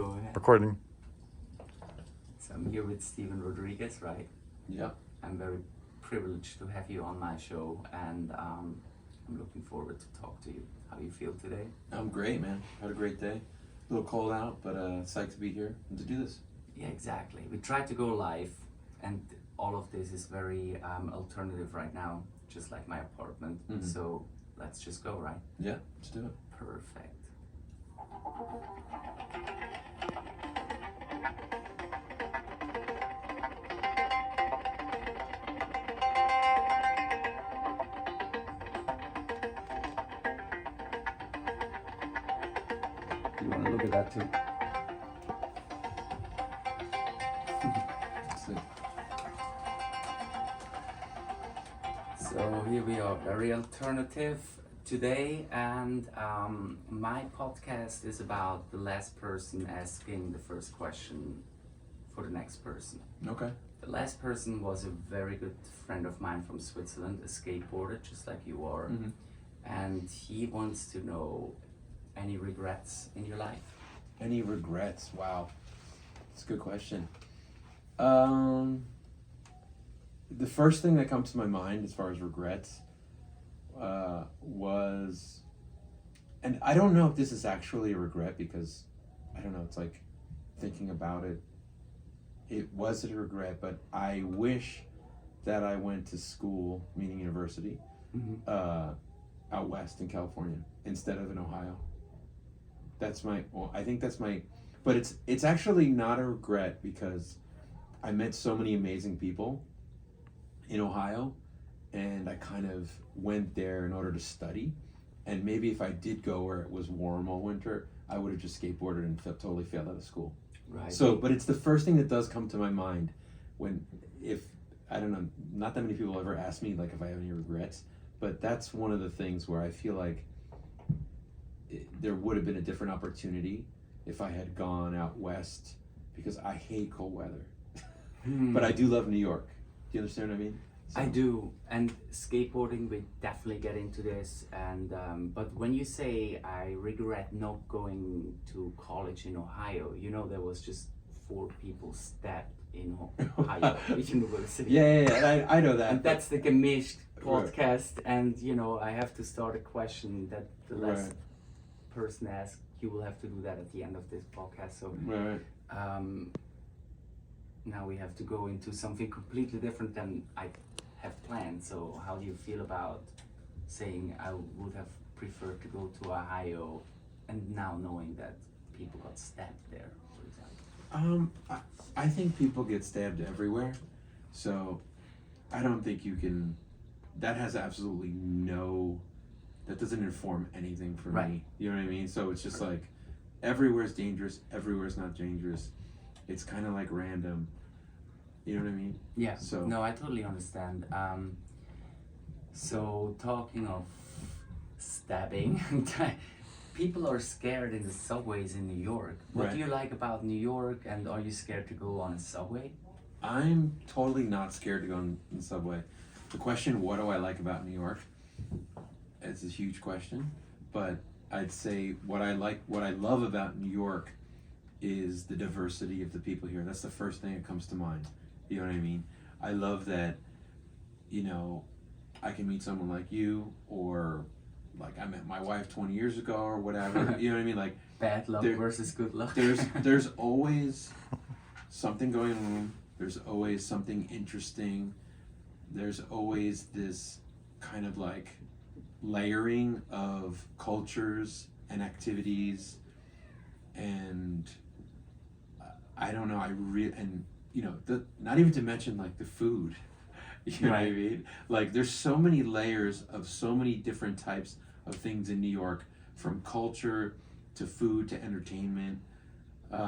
Go ahead. Recording. So I'm here with Steven Rodriguez, right? Yeah. I'm very privileged to have you on my show, and I'm looking forward to talk to you. How do you feel today? I'm great, man. Had a great day. A little cold out, but psyched to be here and to do this. Yeah, exactly. We tried to go live, and all of this is very alternative right now, just like my apartment. Mhm. So let's just go, right? Yeah, let's do it. Perfect. You want to look at that too? Let's see. So here we are, very alternative today, and my podcast is about the last person asking the first question for the next person. Okay. The last person was a very good friend of mine from Switzerland, a skateboarder just like you are, Mhm. and he wants to know any regrets in your life. Any regrets? Wow. That's a good question. The first thing that comes to my mind as far as regrets was, and I don't know if this is actually a regret because, I don't know, it's like thinking about it, it wasn't a regret, but I wish that I went to school, meaning university, out west in California instead of in Ohio. I think that's my, but it's actually not a regret because I met so many amazing people in Ohio, and I kind of went there in order to study. And maybe if I did go where it was warm all winter, I would have just skateboarded and totally failed out of school. Right. So, but it's the first thing that does come to my mind if I don't know, not that many people ever ask me like if I have any regrets, but that's one of the things where I feel like there would have been a different opportunity if I had gone out west, because I hate cold weather. But I do love New York. Do you understand what I mean? So. I do, and skateboarding, we definitely get into this. And but when you say I regret not going to college in Ohio, you know there was just 4 people stabbed in Ohio University. Yeah, I know that. And that's the Gemischt podcast, and you know I have to start a question that the last person asked. You will have to do that at the end of this podcast. So. Right. Now we have to go into something completely different than I have planned. So how do you feel about saying I would have preferred to go to Ohio, and now knowing that people got stabbed there, for example? I think people get stabbed everywhere, so I don't think you can. That has absolutely no. That doesn't inform anything for me. You know what I mean? So it's just like everywhere's dangerous. Everywhere's not dangerous. It's kind of like random. You know what I mean? Yeah. So no, I totally understand. So talking of stabbing, people are scared in the subways in New York. What do you like about New York, and are you scared to go on a subway? I'm totally not scared to go in the subway. The question, what do I like about New York? It's a huge question, but I'd say what I love about New York is the diversity of the people here. That's the first thing that comes to mind. You know what I mean? I love that, you know, I can meet someone like you, or like I met my wife 20 years ago or whatever. You know what I mean? Like bad luck versus good luck. There's always something going on. There's always something interesting. There's always this kind of like layering of cultures and activities, and I don't know, and you know, not even to mention like the food, you know what I mean? Like there's so many layers of so many different types of things in New York, from culture to food to entertainment. You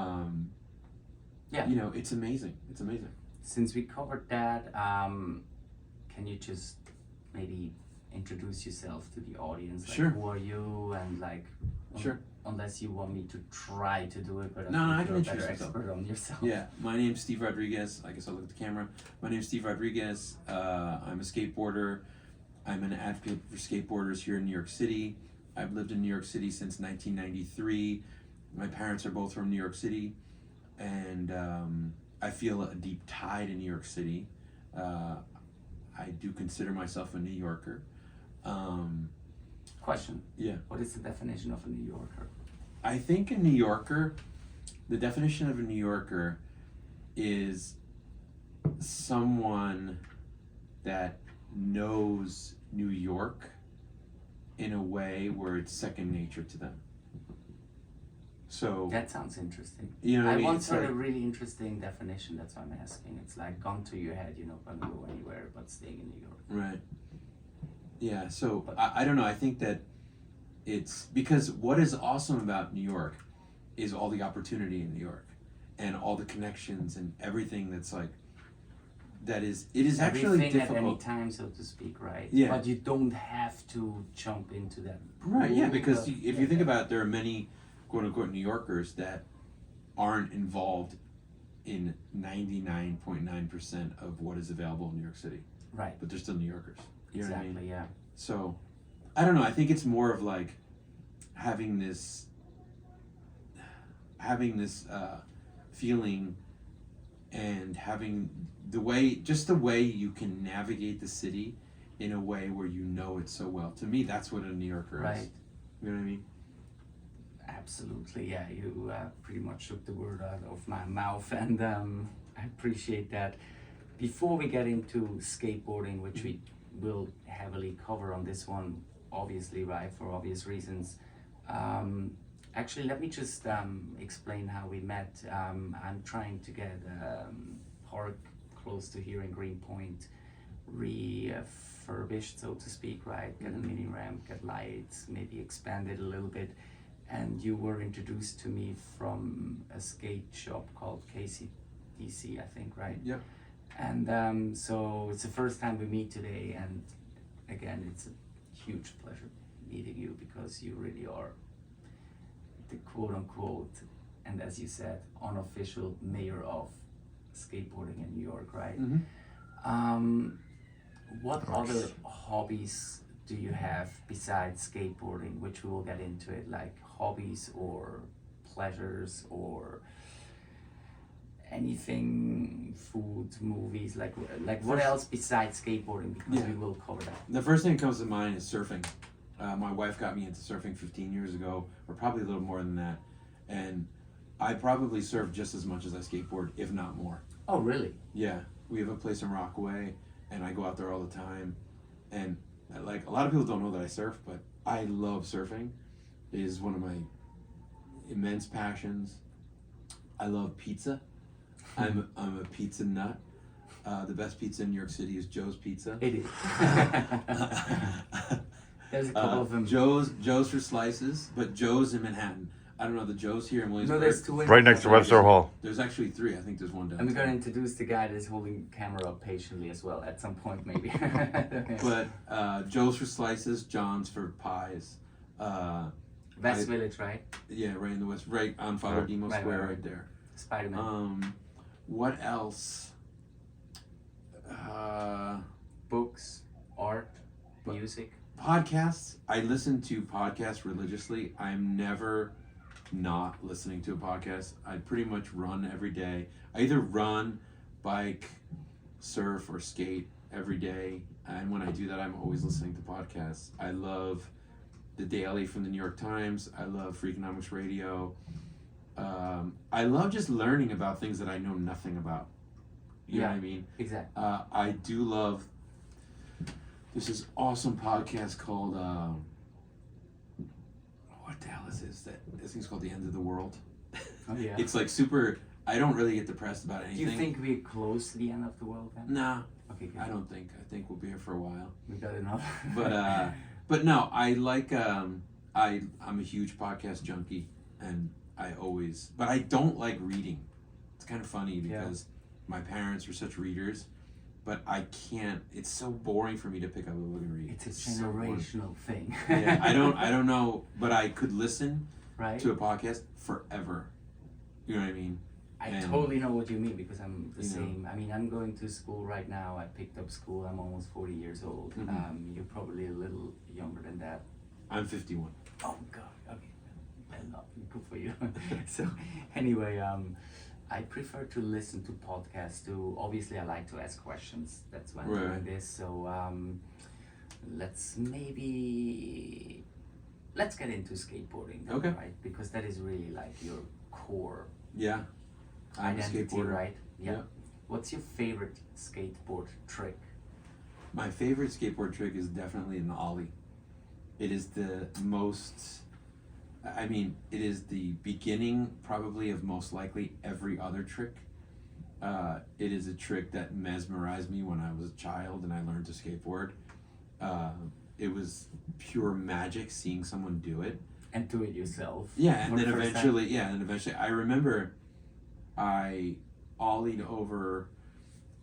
know, it's amazing. It's amazing. Since we covered that, can you just maybe introduce yourself to the audience? Like, sure. Who are you? And like, sure. Unless you want me to try to do it, but I can you're a better introduce expert on yourself. Yeah, my name's Steve Rodriguez. I guess I'll look at the camera. My name's Steve Rodriguez. I'm a skateboarder. I'm an advocate for skateboarders here in New York City. I've lived in New York City since 1993. My parents are both from New York City, and I feel a deep tie to New York City. I do consider myself a New Yorker. Question. Yeah. What is the definition of a New Yorker? I think a New Yorker, the definition of a New Yorker is someone that knows New York in a way where it's second nature to them. So That sounds interesting. you know what I mean? once It's heard like- a really interesting definition. That's why I'm asking. It's like gun to your head. You're not gonna go anywhere but staying in New York. Right. Yeah, so I don't know. I think that it's because what is awesome about New York is all the opportunity in New York and all the connections and everything that's like, it is actually Everything at any difficult. time, so to speak, right? Yeah. But you don't have to jump into that. Right, yeah, rule, because but- if you think about it, there are many quote unquote New Yorkers that aren't involved in 99.9% of what is available in New York City, Right. but they're still New Yorkers. You know what I Exactly. mean? Yeah. So, I don't know. I think it's more of like having this feeling and having the way you can navigate the city in a way where you know it so well. To me, that's what a New Yorker is. Right. You know what I mean? Absolutely. Yeah. You pretty much took the word out of my mouth, and I appreciate that. Before we get into skateboarding, which we will heavily cover on this one, obviously, right, for obvious reasons. Actually, let me just explain how we met. I'm trying to get a park close to here in Greenpoint refurbished, so to speak, right? Get a mini ramp, get lights, maybe expand it a little bit. And you were introduced to me from a skate shop called KCDC, I think, right? Yep. And so it's the first time we meet today, and again, it's a huge pleasure meeting you because you really are the quote unquote, and as you said, unofficial mayor of skateboarding in New York, right? Mm-hmm. What other hobbies do you have besides skateboarding, which we will get into it, like hobbies or pleasures or anything, food, movies, like what else besides skateboarding, because Yeah. we will cover that. The first thing that comes to mind is surfing. My wife got me into surfing 15 years ago, or probably a little more than that. And I probably surf just as much as I skateboard, if not more. Oh, really? Yeah, we have a place in Rockaway, and I go out there all the time. And like a lot of people don't know that I surf, but I love surfing. It is one of my immense passions. I love pizza. I'm a pizza nut. The best pizza in New York City is Joe's Pizza. It is. There's a couple of them. Joe's for slices, but Joe's in Manhattan. I don't know the Joe's here in No, Williamsburg. there's two. Right next to Webster Hall. There's actually 3. I think there's one down. And we're gonna introduce the guy that's holding the camera up patiently as well at some point, maybe. But Joe's for slices, John's for pies. West Village, right? Yeah, right in the west, right on Father Demo Right, Square, right. right there. Spider-Man. What else? Books, art, but- music. Podcasts. I listen to podcasts religiously. I'm never not listening to a podcast. I pretty much run every day. I either run, bike, surf, or skate every day. And when I do that, I'm always listening to podcasts. I love The Daily from the New York Times. I love Freakonomics Radio. I love just learning about things that I know nothing about. You know what I mean? Exactly. I do love. There's this awesome podcast called what the hell is this? This thing's called The End of the World. Oh yeah. It's like super. I don't really get depressed about Do anything. you think we're close to the end of the world then? Nah, Okay, good. I don't think. I think we'll be here for a while. We got enough. But no, I like. I'm a huge podcast junkie, and but I don't like reading. It's kind of funny because my parents were such readers, but I can't. It's so boring for me to pick up a book and read. It's a so boring. generational thing. Yeah, I don't know, but I could listen right? to a podcast forever. You know what I mean? I and- totally know what you mean because I'm the You know. same. I mean, I'm going to school right now. I picked up school. I'm almost 40 years old. Mhm. You're probably a little younger than that. I'm 51. Oh God. Okay. no, good for you. So anyway, I prefer to listen to podcasts too. Obviously, I like to ask questions. That's why I'm doing this. So let's get into skateboarding, then, Okay. right? Because that is really like your core Yeah. I'm a identity, skateboarder. right? Yeah. What's your favorite skateboard trick? My favorite skateboard trick is definitely an ollie. It is the most, I mean, it is the beginning probably of most likely every other trick. It is a trick that mesmerized me when I was a child and I learned to skateboard. It was pure magic seeing someone do it. And do it yourself. Yeah, and for then the first eventually, I remember I ollied over.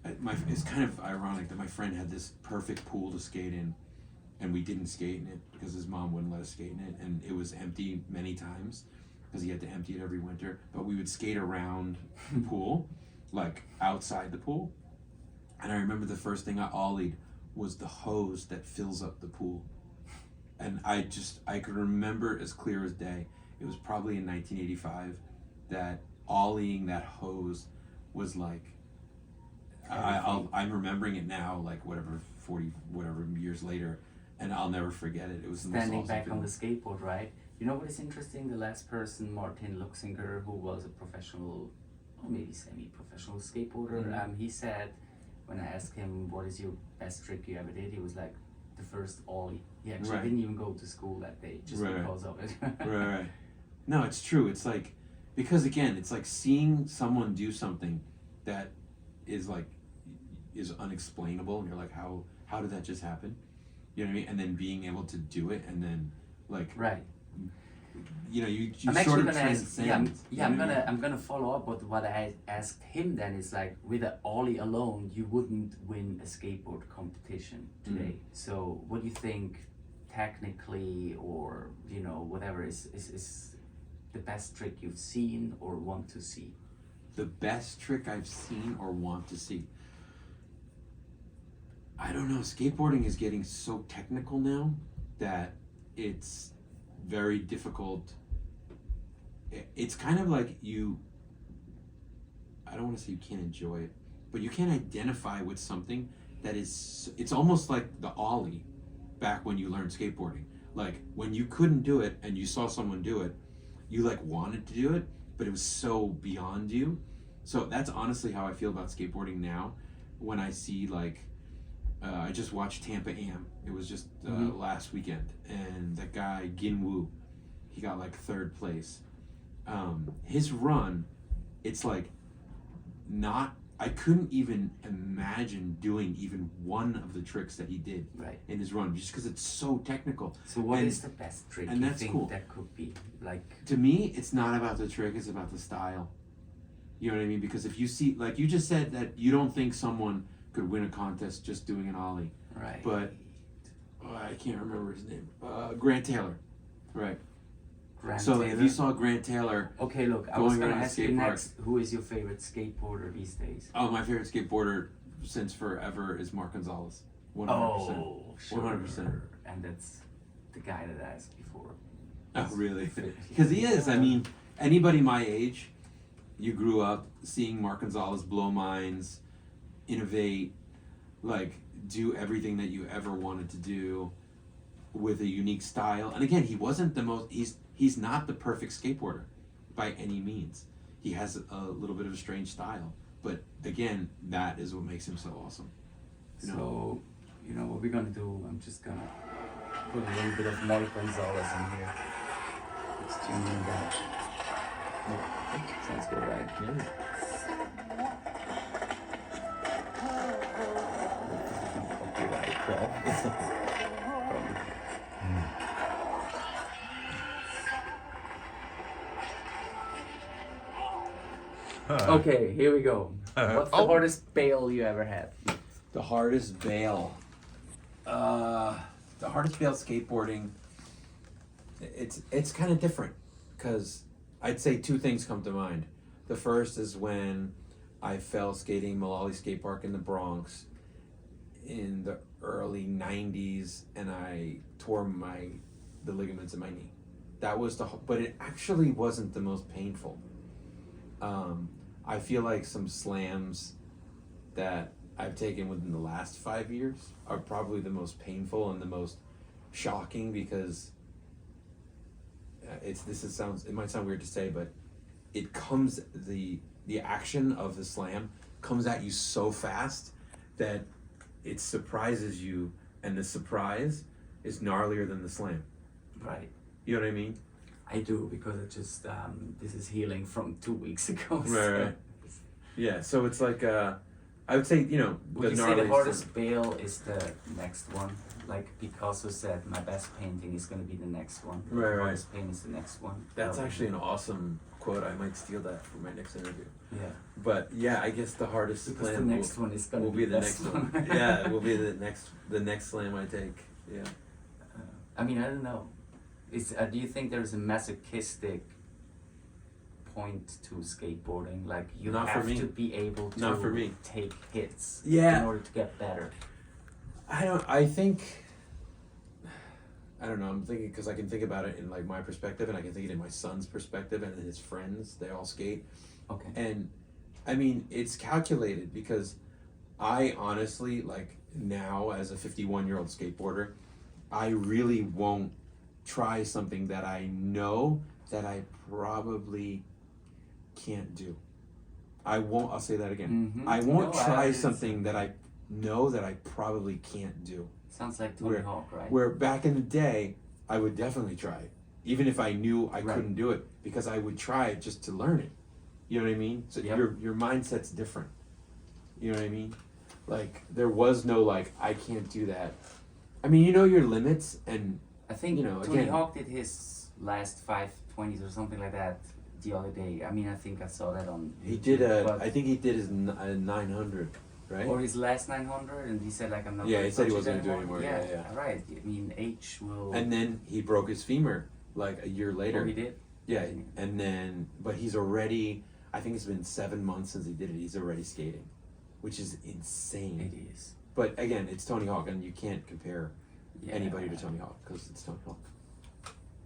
It's kind of ironic that my friend had this perfect pool to skate in, and we didn't skate in it because his mom wouldn't let us skate in it, and it was empty many times because he had to empty it every winter. But we would skate around the pool, like outside the pool. And I remember the first thing I ollied was the hose that fills up the pool. And I could remember as clear as day. It was probably in 1985 that ollieing that hose was like, I'm remembering it now, like 40 years later, and I'll never forget it. It was the most standing awesome back on the feeling. skateboard, right? You know what is interesting? The last person, Martin Luxinger, who was a professional, or maybe semi-professional skateboarder, he said, when I asked him, what is your best trick you ever did? He was like, the first ollie. He actually didn't even go to school that day just because of it. Right. No, it's true. It's like, because again, it's like seeing someone do something that is unexplainable, and you're like, how did that just happen? You know what I mean? And then being able to do it, and then like, right. You know, you I'm sort actually of gonna ask. transcend. I'm gonna follow up with what I asked him. Then is like, with an ollie alone, you wouldn't win a skateboard competition today. So, what do you think, technically, or whatever is the best trick you've seen or want to see? The best trick I've seen or want to see. I don't know. Skateboarding is getting so technical now that it's very difficult. It's kind of like I don't want to say you can't enjoy it, but you can't identify with something that is, it's almost like the ollie back when you learned skateboarding. Like when you couldn't do it and you saw someone do it, you like wanted to do it, but it was so beyond you. So that's honestly how I feel about skateboarding now. When I see like, I just watched Tampa Am. It was just last weekend, and that guy Gin Woo, he got like third place. His run, it's like I couldn't even imagine doing even one of the tricks that he did in his run, just because it's so technical. So what is the best trick and you that's think cool. that could be? Like, to me, it's not about the trick, it's about the style. You know what I mean? Because if you see, like you just said, that you don't think someone could win a contest just doing an ollie. Right. But I can't remember his name. Grant Taylor. Right. Taylor? If you saw Grant Taylor. Okay, look, I was going to ask you next, who is your favorite skateboarder these days? Oh, my favorite skateboarder since forever is Mark Gonzalez. 100%. Oh, sure. 100%. And that's the guy that I asked before. Oh, really? Because he is. I mean, anybody my age, you grew up seeing Mark Gonzalez blow minds, innovate, like do everything that you ever wanted to do with a unique style. And again, he wasn't the most, he's not the perfect skateboarder by any means. He has a little bit of a strange style, but again, that is what makes him so awesome. So, you know what we're gonna do? I'm just gonna put a little bit of Mark Gonzalez in here. Let's tune in that. Oh, sounds good, right? Yeah. Okay, here we go. What's the hardest bail you ever had? The hardest bail. The hardest bail skateboarding. It's kind of different, because I'd say two things come to mind. The first is when I fell skating Mullally Skate Park in the Bronx in the early 90s, and I tore the ligaments in my knee. that was but it actually wasn't the most painful. I feel like some slams that I've taken within the last 5 years are probably the most painful and the most shocking, because it might sound weird to say, but it comes, the action of the slam comes at you so fast that it surprises you, and the surprise is gnarlier than the slam. Right. You know what I mean? I do, because it just this is healing from 2 weeks ago. Right. Yeah, so it's like I would say, Would you say the hardest bail is the next one? Like Picasso said, my best painting is going to be the next one. Right, the hardest paint is the next one. That's actually an awesome quote. I might steal that for my next interview. Yeah. But yeah, I guess the hardest because slam the next one is going to be the next one. Yeah, it will be the next slam I take. Yeah. I mean, I don't know. Do you think there's a masochistic point to skateboarding? Like you Not have for me. to be able to Not for me. take hits Yeah. in order to get better. I don't know, I'm thinking, because I can think about it in like my perspective, and I can think it in my son's perspective, and his friends, they all skate. Okay. And I mean, it's calculated, because I honestly, like now as a 51-year-old skateboarder, I really won't try something that I know that I probably can't do. I'll say that again. Mhm. I won't No, try something that I know that I probably can't do. Sounds like Tony Hawk, right? Where back in the day, I would definitely try it, even if I knew I Right. couldn't do it, because I would try it just to learn it. You know what I mean? So Yep. your mindset's different. You know what I mean? Like there was no like, I can't do that. I mean, you know your limits, and I think Tony again, Hawk did his last 520s or something like that the other day. I mean, I think I saw that on he YouTube, did but- I think he did his 900, right? or his last 900, and he said like I'm not. Yeah, gonna he said he touch wasn't it gonna do it anymore. Yeah. Right. I mean, age will. And then he broke his femur like a year later. Oh, he did. Yeah, and then, but he's already, I think it's been 7 months since he did it, he's already skating, which is insane. It is. But again, it's Tony Hawk, and you can't compare Yeah. anybody to Tony Hawk, because it's Tony Hawk.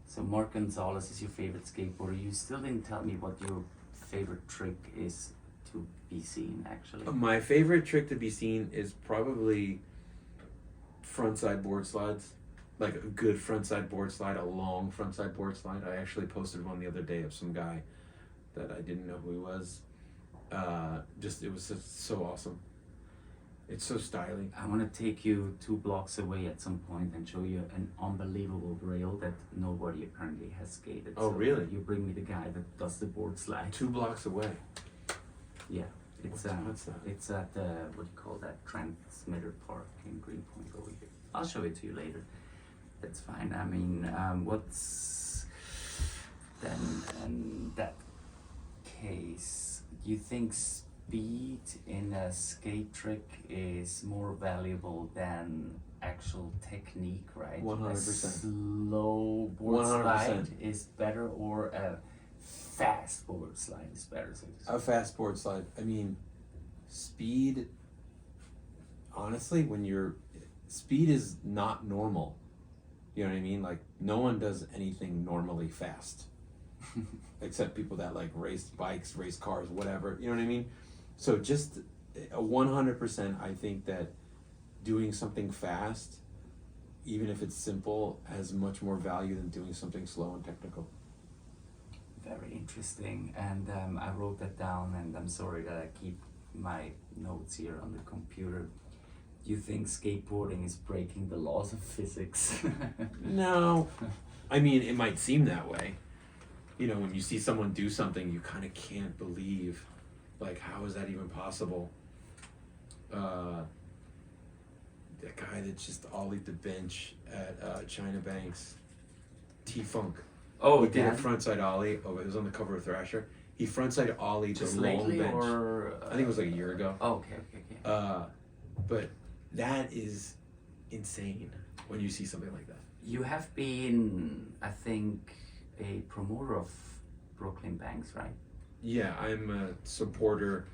So Mark Gonzalez is your favorite skateboarder. You still didn't tell me what your favorite trick is to be seen, actually. My favorite trick to be seen is probably frontside board slides, like a good frontside board slide, a long frontside board slide. I actually posted one the other day of some guy that I didn't know who he was. It was just so awesome. It's so stylish. I want to take you 2 blocks away at some point and show you an unbelievable rail that nobody apparently has skated. Oh, So really? You bring me the guy that does the board slide. 2 blocks away. Yeah. It's What's that? It's at what do you call that, Transmitter Park in Greenpoint over here. I'll show it to you later. That's fine. I mean, what's then in that case? Do you think speed in a skate trick is more valuable than actual technique, right? 100%. A slow board 100%. slide is better, or a fast board slide is better. So to A fast board slide. I mean, speed, honestly, speed is not normal. You know what I mean? Like, no one does anything normally fast. Except people that like race bikes, race cars, whatever. You know what I mean? So just 100%, I think that doing something fast, even if it's simple, has much more value than doing something slow and technical. Very interesting, and I wrote that down, and I'm sorry that I keep my notes here on the computer. Do you think skateboarding is breaking the laws of physics? No. I mean, it might seem that way. You know, when you see someone do something, you kind of can't believe, like, how is that even possible? That guy that just ollied the bench at China Banks, T-Funk. Oh, He did a Dan? frontside ollie. Oh, it was on the cover of Thrasher. He frontside ollied Just the long lately, bench. or I think it was like a year ago. Oh, okay. But that is insane when you see something like that. You have been, I think, a promoter of Brooklyn Banks, right? Yeah, I'm a supporter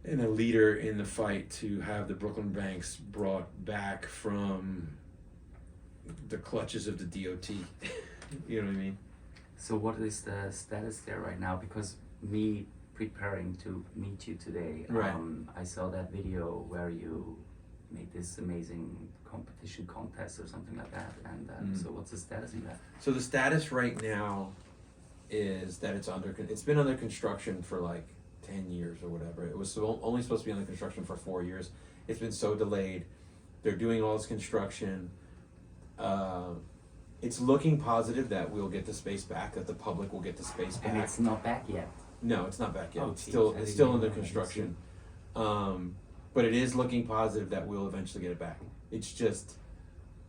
and a leader in the fight to have the Brooklyn Banks brought back from the clutches of the DOT. You know what I mean? So what is the status there right now? Because me preparing to meet you today, Right. I saw that video where you made this amazing competition contest or something like that. And so what's the status in that? So the status right now is that it's been under construction for like 10 years or whatever. It was only supposed to be under construction for 4 years. It's been so delayed. They're doing all this construction. It's looking positive that we'll get the space back, that the public will get the space back. And it's not back yet. No, it's not back yet. Oh, it's geez, still I it's didn't still know under that. construction. But it is looking positive that we'll eventually get it back. It's just,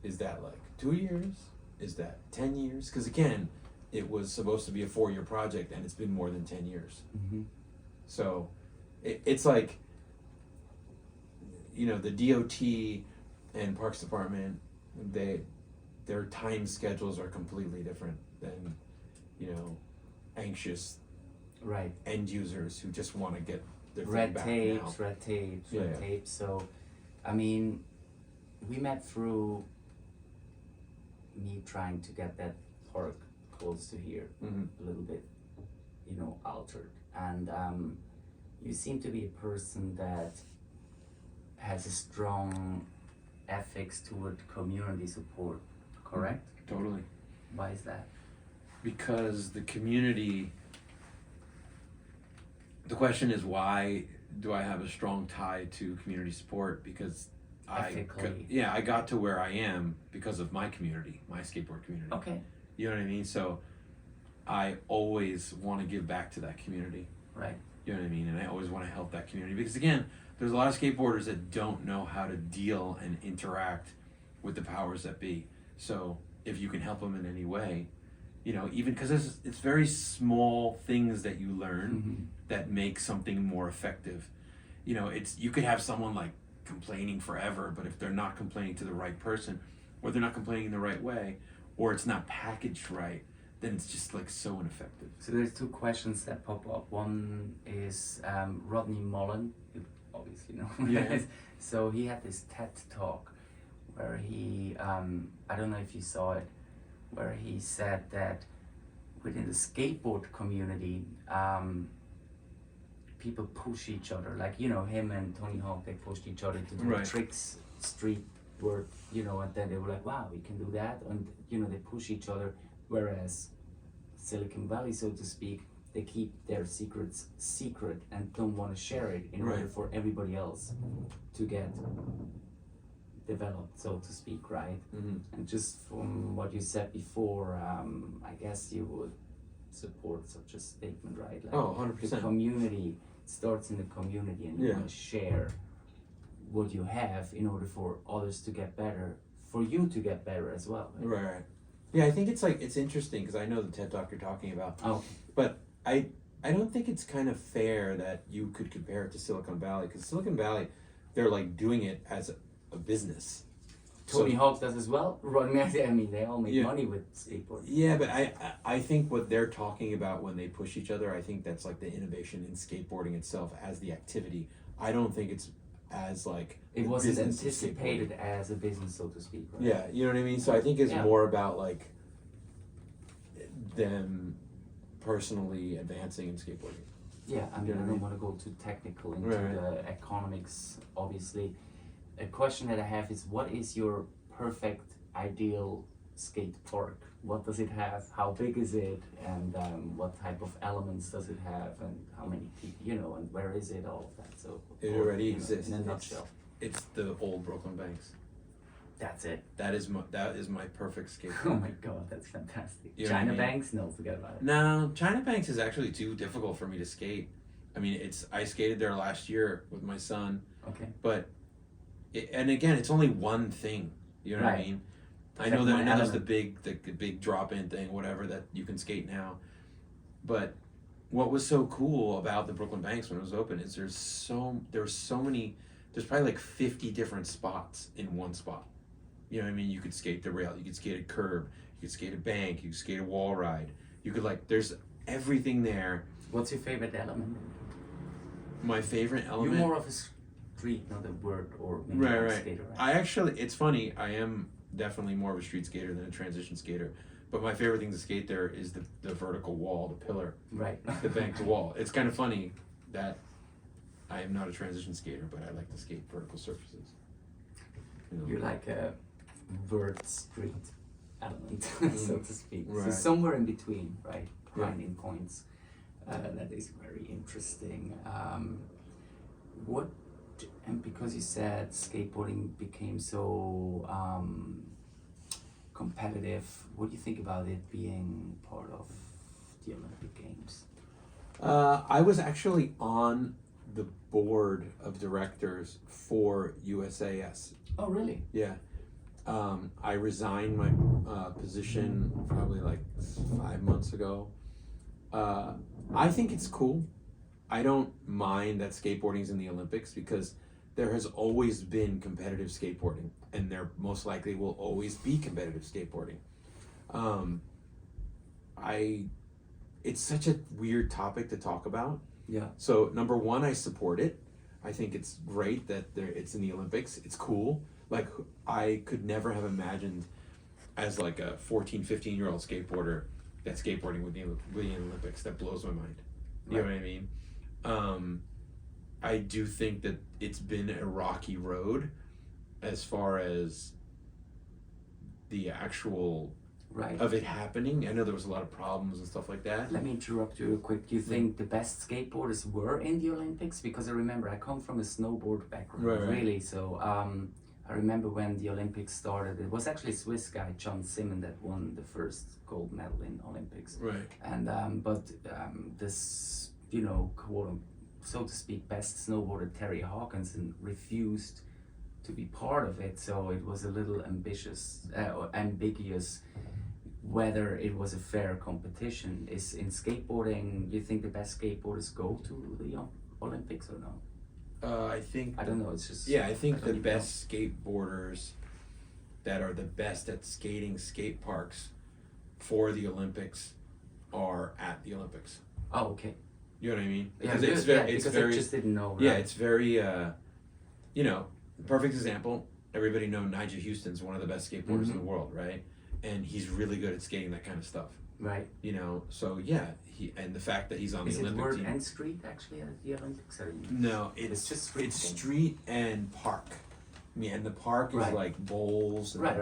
is that like 2 years? Is that 10 years? Because again, it was supposed to be a 4-year project, and it's been more than 10 years. Mm-hmm. So it's like, you know, the DOT and Parks Department, their time schedules are completely different than, you know, anxious Right. end users who just want to get their thing Red back tapes, now. red tapes, Yeah, red yeah. tapes. So, I mean, we met through me trying to get that park close to here, Mhm. a little bit, you know, altered. And you seem to be a person that has a strong ethics toward community support, correct? Totally. Why is that? Because the community, the question is, why do I have a strong tie to community support? Because Ethically. I got to where I am because of my community, my skateboard community. Okay, You know what I mean? So I always want to give back to that community. right. You know what I mean? And I always want to help that community because, again, there's a lot of skateboarders that don't know how to deal and interact with the powers that be. So if you can help them in any way, you know, even because it's very small things that you learn Mm-hmm. that make something more effective. You know, you could have someone like complaining forever, but if they're not complaining to the right person, or they're not complaining the right way, or it's not packaged right, then it's just like so ineffective. So there's two questions that pop up. One is Rodney Mullen, you obviously know. Yeah. So he had this TED talk where he, I don't know if you saw it, where he said that within the skateboard community, people push each other. Like, you know, him and Tony Hawk, they pushed each other to do Right. tricks, street work, you know, and then they were like, wow, we can do that. And, you know, they push each other. Whereas Silicon Valley, so to speak, they keep their secrets secret and don't want to share it in order Right. for everybody else to get developed, so to speak, right? Mm-hmm. And just from what you said before, I guess you would support such a statement, right? Like, Oh, the 100%. community starts in the community, and you Yeah. want to share what you have in order for others to get better, for you to get better as well. Right. Yeah, I think it's interesting because I know the TED Talk you're talking about, Oh, but I don't think it's kind of fair that you could compare it to Silicon Valley because Silicon Valley, they're like doing it as a business. Tony So- Hawk does as well. Rodney, I mean, they all make Yeah. money with skateboarding. Yeah, but I think what they're talking about when they push each other, I think that's like the innovation in skateboarding itself as the activity. I don't think it's as like It the wasn't business of anticipated skateboarding. as a business, so to speak, right? Yeah, you know what I mean? So I think it's Yeah. more about like them personally advancing in skateboarding. Yeah, I mean, You know I what I don't mean? want to go too technical into Right. the economics, obviously. A question that I have is, what is your perfect, ideal skate park? What does it have? How big is it? And what type of elements does it have? And how many people, you know, and where is it? All of that. So It or, already you know, exists. in a It's- nutshell. It's the old Brooklyn Banks. That's it. That is my perfect skate Oh park. my god, that's fantastic. You know what I China mean? Banks? No, forget about it. No, China Banks is actually too difficult for me to skate. I mean, I skated there last year with my son, Okay. but and again, it's only one thing. You know what I Right. mean? I Except know for that I an know there's element. the big drop in thing, whatever that you can skate now. But what was so cool about the Brooklyn Banks when it was open is there's so many. There's probably like 50 different spots in one spot. You know what I mean? You could skate the rail, you could skate a curb, you could skate a bank, you could skate a wall ride. You could there's everything there. What's your favorite element? My favorite You're element. more of a street, not a word or maybe Right, a right. skater, right? I actually, it's funny. I am definitely more of a street skater than a transition skater. But my favorite thing to skate there is the vertical wall, the pillar, Right. the bank to wall. It's kind of funny that I am not a transition skater, but I like to skate vertical surfaces. You know? You're like a vert street element, so to speak. So Right. somewhere in between, right? Grinding points. That is very interesting. What, and because you said skateboarding became so competitive, what do you think about it being part of the Olympic Games? I was actually on the board of directors for USAS. Oh, really? Yeah. I resigned my position probably like 5 months ago. I think it's cool. I don't mind that skateboarding's in the Olympics because there has always been competitive skateboarding, and there most likely will always be competitive skateboarding. It's such a weird topic to talk about. Yeah. So number one, I support it. I think it's great that it's in the Olympics. It's cool. Like, I could never have imagined as like a 14, 15-year-old skateboarder that skateboarding would be in the Olympics. That blows my mind. You know what I mean? I do think that it's been a rocky road as far as the actual of it happening. I know there was a lot of problems and stuff like that. Let me interrupt you real quick. Do you think the best skateboarders were in the Olympics? Because I remember I come from a snowboard background, Right. really. So I remember when the Olympics started, it was actually a Swiss guy, John Simon, that won the first gold medal in Olympics. Right. And this, you know, quote, so to speak, best snowboarder Terry Hawkinson refused to be part of it. So it was a little ambiguous whether it was a fair competition. Is in skateboarding, you think the best skateboarders go to the Olympics or no? I think I don't know. It's just I think the best skateboarders that are the best at skating skate parks for the Olympics are at the Olympics. Oh, okay. You know what I mean? Yeah, Because it's very I just didn't know. Right? yeah, it's very you know, perfect example. Everybody know Nigel Houston's one of the best skateboarders in the world, right? And he's really good at skating that kind of stuff. Right. You know, so yeah, and the fact that he's on Is the it Olympic word team. and street actually at the Olympics? No, It's just street it's thing. street and park. I mean, and the park is Right. like bowls. And Right.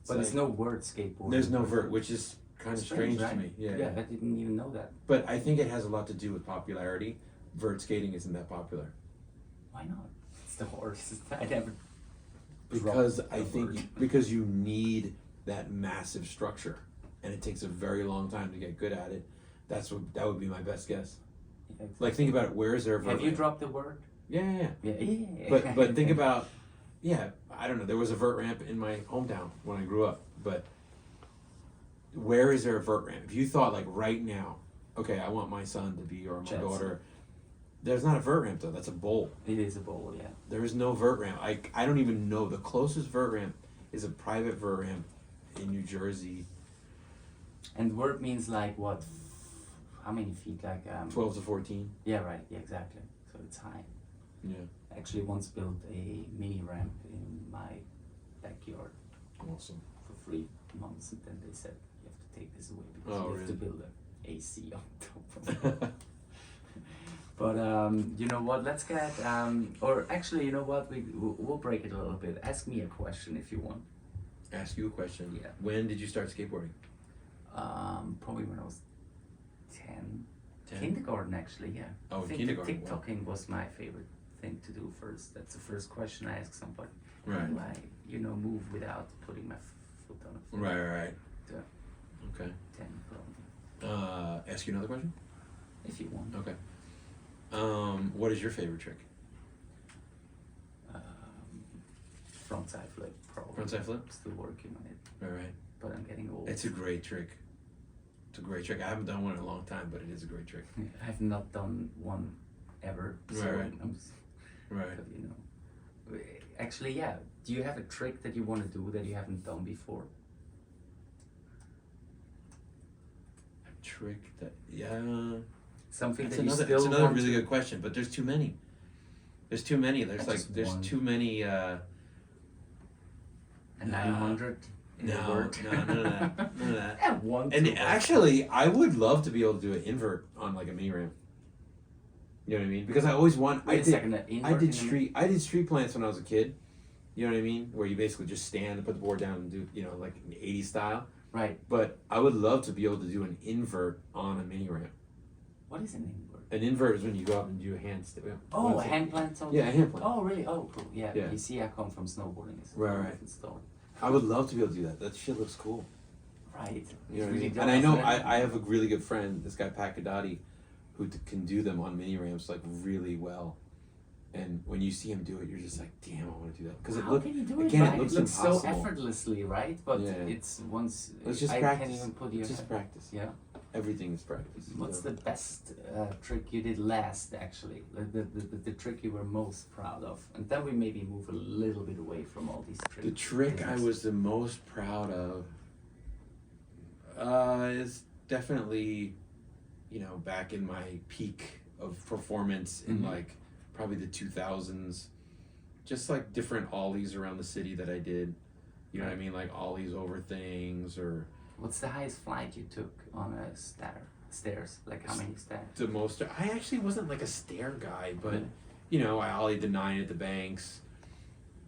But there's like- no word skateboarding. There's no vert, which is kind of strange right? to me. Yeah. Yeah, I didn't even know that. But I think it has a lot to do with popularity. Vert skating isn't that popular. Why not? It's the horse. I never. Because dropped I the think word. because you need that massive structure, and it takes a very long time to get good at it. That would be my best guess. Yeah, Like, think about it. Where is there a vert Have you ramp? dropped the word? Yeah. Yeah. But think about, I don't know. There was a vert ramp in my hometown when I grew up, but where is there a vert ramp? If you thought like right now, okay, I want my son to be or my Jetson. daughter. There's not a vert ramp though. That's a bowl. It is a bowl, yeah. There is no vert ramp. I don't even know. The closest vert ramp is a private vert ramp in New Jersey. And word means like what? How many feet? Like 12 to 14. Yeah, right. Yeah, exactly. So it's high. Yeah. I actually once built a mini ramp in my backyard Awesome. for 3 months, and then they said you have to take this away because Oh, you have to really? build an AC on top of it. But you know what? Let's get or actually, you know what? We'll break it a little bit. Ask me a question if you want. Ask you a question. Yeah. When did you start skateboarding? Probably when I was 10. 10? Kindergarten, actually, yeah. Oh, I think kindergarten, wow. TikToking was my favorite thing to do first. That's the first question I ask somebody. Right. How do I, move without putting my foot on a foot? Right. Yeah. Okay. 10, probably. Ask you another question? If you want. Okay. What is your favorite trick? Frontside flip, probably. Frontside flip? Still working on it, Right. but I'm getting old. It's a great trick. It's a great trick. I haven't done one in a long time, but it is a great trick. I have not done one ever. So Right. Right. But, actually, yeah. Do you have a trick that you want to do that you haven't done before? A trick that, Something That's that you another, still it's another want really to... good question, but there's too many. There's too many. There's Just there's one. too many. A 900? in a No, word. no, none of that. None of that. Yeah, one. And two, but- actually, I would love to be able to do an invert on like a mini ramp. You know what I mean? Because I always want. Wait a second. An I invert did in a- street. I did street plants when I was a kid. You know what I mean? Where you basically just stand and put the board down and do, like an 80s style. Right. But I would love to be able to do an invert on a mini ramp. What is an invert? An invert is when you go up and do a handstand. Oh, a hand plant. Yeah, a hand plant. Oh, really? Oh, cool. Yeah. Yeah. You see, I come from snowboarding. It's a Right, whole right. different story. I would love to be able to do that. That shit looks cool. Right. You know It's what I really mean? And I does, know right? I have a really good friend, this guy Pat Kadati, who can do them on mini ramps like really well. And when you see him do it, you're just like, damn, I want to do that. Because How can you do it? again, Right? it looks so impossible. effortlessly, right? But Yeah. it's once It's just I practice. can't even put your It's just practice. Yeah. Everything is practice. What's the best trick you did last, actually? The trick you were most proud of? And then we maybe move a little bit away from all these tricks. The trick I was the most proud of is definitely, back in my peak of performance in Mhm. like probably the 2000s. Just like different ollies around the city that I did. You know what I mean? Like ollies over things or What's the highest flight you took on a stairs? Like how many stairs? the most. I actually wasn't like a stair guy, but Yeah. I ollied the 9 at the banks.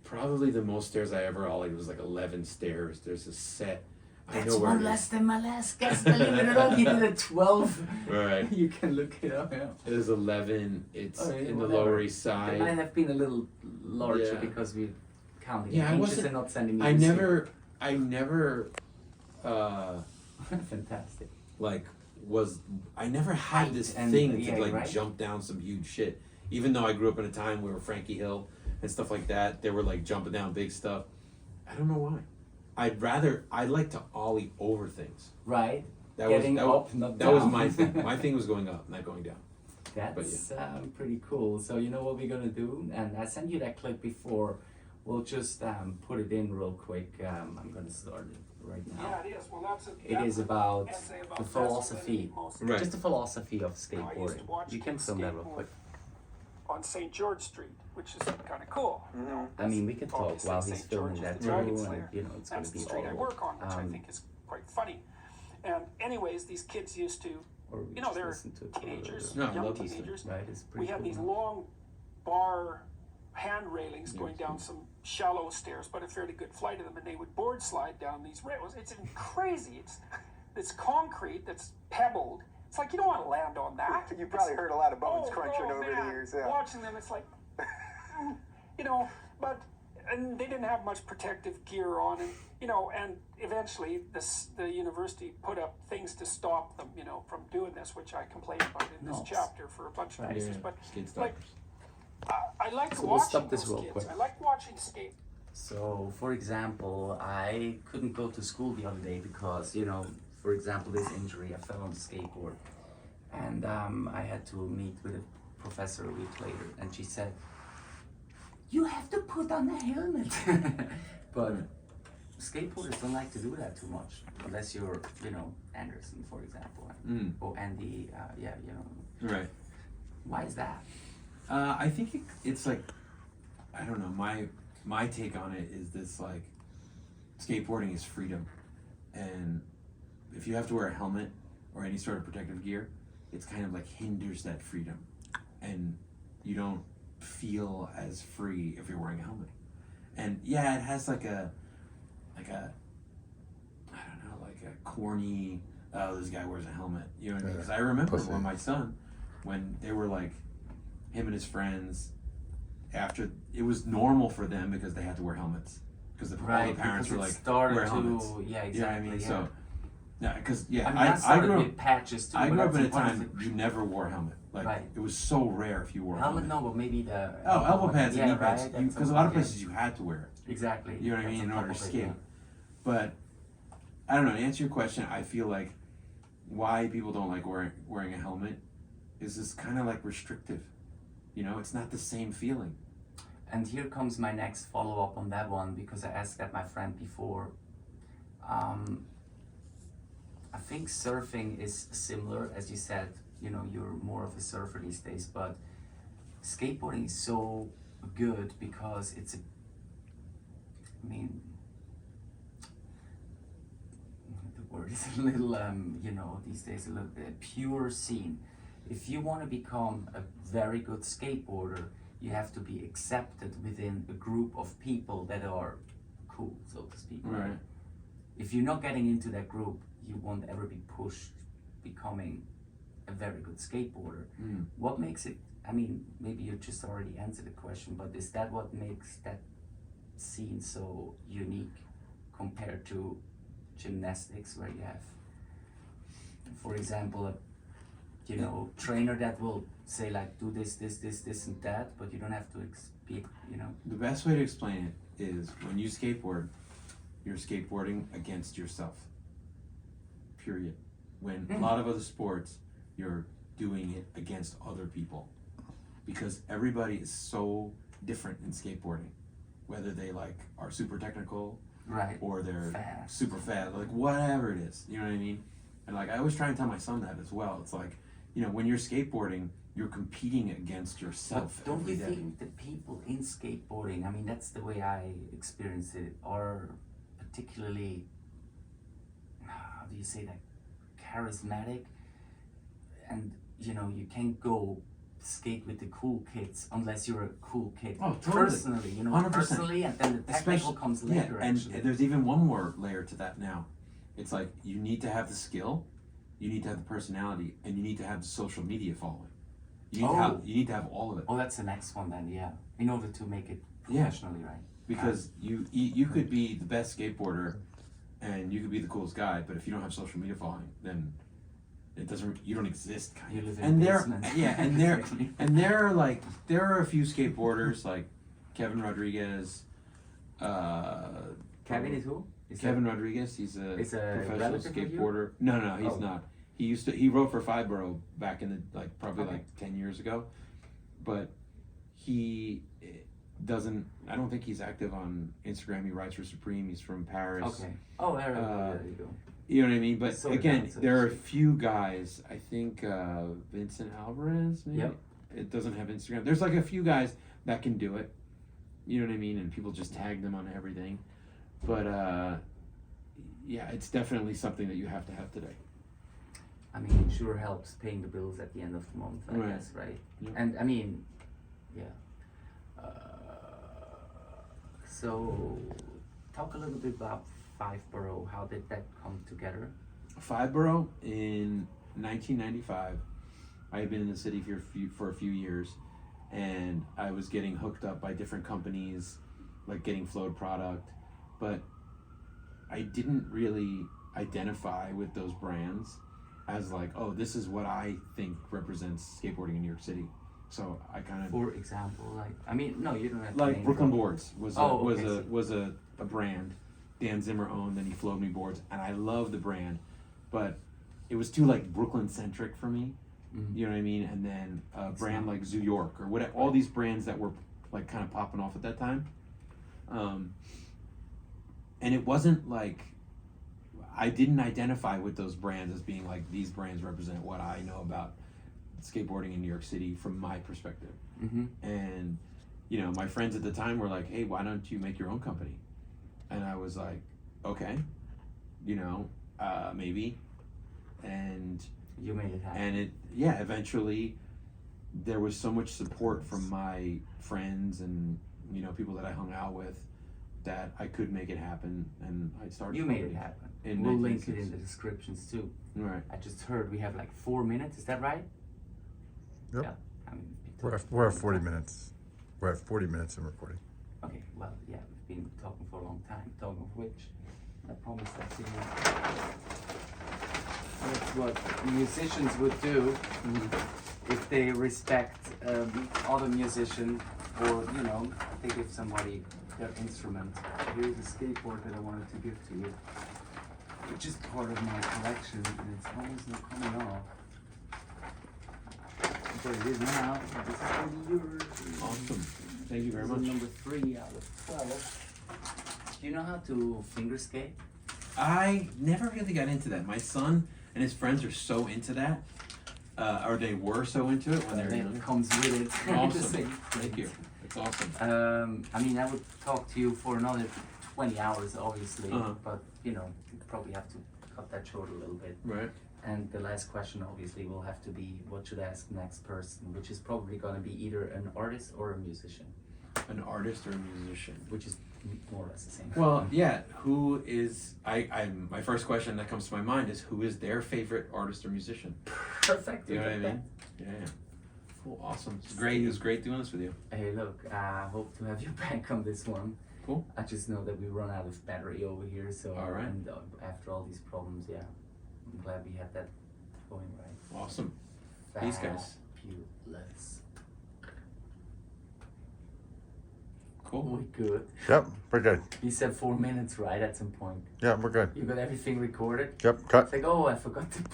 Probably the most stairs I ever ollied was like 11 stairs. There's a set. I That's know where one it less is. than my last guest. Believe it or not, he did a 12. Right. You can look it up. Yeah. It is 11. It's Oh, yeah, in the whatever. Lower East It might Side. have been a little larger Yeah. because we counting Yeah, I inches wasn't- and not sending I meters. never, Fantastic. like, I never had Height this and- thing yeah, to, like, right? jump down some huge shit. Even though I grew up in a time where Frankie Hill and stuff like that, they were, like, jumping down big stuff. I don't know why. I like to ollie over things. Right. That Getting was, up, not that was down. my thing. My thing was going up, not going down. That's pretty cool. So you know what we're gonna do, and I sent you that clip before. We'll just put it in real quick. I'm gonna start it right now. Yeah, it is. Well, that's It is about essay about the philosophy, Right. just the philosophy of I used to skateboarding. watch You can kids film that real skateboard quick. on St. George Street, which is kind of cool. I mean, we can talk Obviously, while he's St. filming George that is too, the and Dragon Slayer. it's gonna That's be the street I all. work on, which I think is quite funny. And anyways, these kids used to, Or we you know, just they're listen to it for a little teenagers, bit. No, I young love this teenagers. Right, it's We pretty had cool. these huh? long bar hand railings going down some shallow stairs, but a fairly good flight of them, and they would board slide down these rails. It's crazy. It's concrete that's pebbled. It's like you don't want to land on that. You probably heard a lot of bones Oh, crunching oh, over man. the years. Yeah. Watching them, it's like, and they didn't have much protective gear on, and eventually the university put up things to stop them, from doing this, which I complained about in this Nice. chapter for a bunch of Right. reasons. But Skid like, stoppers. I like So watching we'll stop this those real kids. quick. I like watching skate. So, for example, I couldn't go to school the other day because, for example, this injury, I fell on the skateboard. And I had to meet with a professor a week later, and she said, "You have to put on a helmet." But skateboarders don't like to do that too much, unless you're, Anderson, for example, or Andy, Right. Why is that? I think it's like, I don't know, my take on it is this, like, skateboarding is freedom. And if you have to wear a helmet or any sort of protective gear, it's kind of like hinders that freedom. And you don't feel as free if you're wearing a helmet. And yeah, it has like a I don't know, like a corny, oh, this guy wears a helmet. You know what I mean? Because I remember Pussy. when my son, when they were like, him and his friends, after, it was normal for them because they had to wear helmets. Because all the parents because were it like, started wear to, helmets. yeah, exactly. You know what I mean? Yeah. So, yeah, because, yeah, I mean, I I started grew up, with patches too. I but grew up that's in a one of time the- you never wore a helmet. Like, Right. it was so rare if you wore a Helmet, helmet. no, but maybe the Oh, elbow pads and yeah, knee pads. right? Because a lot of places you had to wear it. Exactly. You know what I That's mean? on In order to top of it, skate. yeah. But I don't know. To answer your question, I feel like why people don't like wearing a helmet is this kind of like restrictive. It's not the same feeling. And here comes my next follow up on that one because I asked that my friend before. I think surfing is similar, as you said. You're more of a surfer these days, but skateboarding is so good because is a little, these days a little bit pure scene. If you want to become a very good skateboarder, you have to be accepted within a group of people that are cool, so to speak. Right. If you're not getting into that group, you won't ever be pushed becoming a very good skateboarder. What makes it, I mean, maybe you just already answered the question, but is that what makes that scene so unique compared to gymnastics, where you have, for example, a trainer that will say like, do this, and that, but you don't have to be, The best way to explain it is when you skateboard, you're skateboarding against yourself. Period. When a lot of other sports, you're doing it against other people. Because everybody is so different in skateboarding. Whether they like are super technical, right, or they're fast, super fast, like whatever it is, you know what I mean? And like I always try and tell my son that as well. It's like, when you're skateboarding, you're competing against yourself. But don't you every day. think the people in skateboarding, I mean, that's the way I experience it, are particularly, how do you say that, charismatic, and you can't go skate with the cool kids unless you're a cool kid. Oh, totally. Personally, 100%. personally, and then the technical comes later. And actually, there's even one more layer to that now. It's like you need to have the skill, you need to have the personality, and you need to have the social media following. You need to have all of it. Oh, that's the next one then, yeah. In order to make it professionally, right? Because you could be the best skateboarder, and you could be the coolest guy, but if you don't have social media following, then you don't exist, kind You of. live in And a there, basement. there are a few skateboarders like Kevin Rodriguez. Kevin is who? Kevin Rodriguez. He's a Is a professional relative of you? skateboarder. No, he's Oh. not. He wrote for Fibro back in the probably Okay. 10 years ago, but he doesn't. I don't think he's active on Instagram. He writes for Supreme. He's from Paris. Okay. Oh, there you go. You know what I mean? But So again, advanced, there are a so- few guys. I think Vincent Alvarez. Maybe Yep. it doesn't have Instagram. There's like a few guys that can do it. You know what I mean? And people just tag them on everything. But yeah, it's definitely something that you have to have today. I mean, it sure helps paying the bills at the end of the month, I Right. guess, right? Yep. And I mean, yeah. So, talk a little bit about Fiveborough. How did that come together? Fiveborough in 1995. I had been in the city for a few years, and I was getting hooked up by different companies, like getting flowed product, but I didn't really identify with those brands as like, oh, this is what I think represents skateboarding in New York City. So I kind of, For example, like, I mean, no, you don't have to like name Brooklyn drop. Boards was a brand Dan Zimmer owned, and he flowed me boards, and I love the brand, but it was too like Brooklyn centric for me. Mhm. You know what I mean? And then a brand like Zoo York or whatever, all these brands that were like kind of popping off at that time. And it wasn't like, I didn't identify with those brands as being like, these brands represent what I know about skateboarding in New York City from my perspective. Mm-hmm. And, my friends at the time were like, hey, why don't you make your own company? And I was like, okay, maybe. And You made it happen. and eventually there was so much support from my friends and people that I hung out with that I could make it happen, and I started. You made it happen. In We'll link it 1996. in the descriptions too. Right. I just heard we have like 4 minutes. Is that right? Yep. Yeah. I mean, We're at 40 minutes. We're at 40 minutes in recording. Okay. Well, yeah, we've been talking for a long time. Talking of which, I promised that to you. That's what musicians would do if they respect other musician, or they give somebody their instrument. Here's a skateboard that I wanted to give to you, which is part of my collection, and it's almost not coming off. But it is now. This is for yours. Awesome. Thank you very This is much. number 3 out of 12. Do you know how to finger skate? I never really got into that. My son and his friends are so into that, or they were so into it when they were It younger. comes with it. The Awesome. same Thank thing. you. It's awesome. I mean, I would talk to you for another 20 hours, obviously, Uh-huh. but you probably have to cut that short a little bit. Right. And the last question obviously will have to be what should I ask next person, which is probably going to be either an artist or a musician, An artist or a musician? which is more or less the same. Well, yeah. Who is? My first question that comes to my mind is who is their favorite artist or musician? Perfect. You know what I look at mean? Yeah. Cool. Awesome. It's great. It was great doing this with you. that. Hey, look, I hope to have you back on this one. Cool. I just know that we run out of battery over here, so All right. and after all these problems, yeah, I'm glad we had that going right. Awesome. Peace, guys. Fabulous. Cool. We good. Yep, we're good. You said 4 minutes, right? At some point. Yeah, we're good. You got everything recorded. Yep, cut. It's like, oh, I forgot to put.